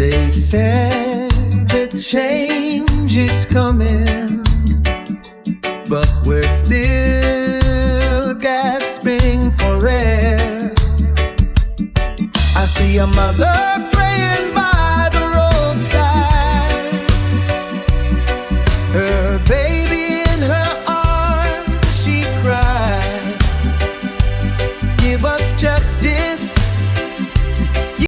They said the change is coming, but we're still gasping for air. I see a mother praying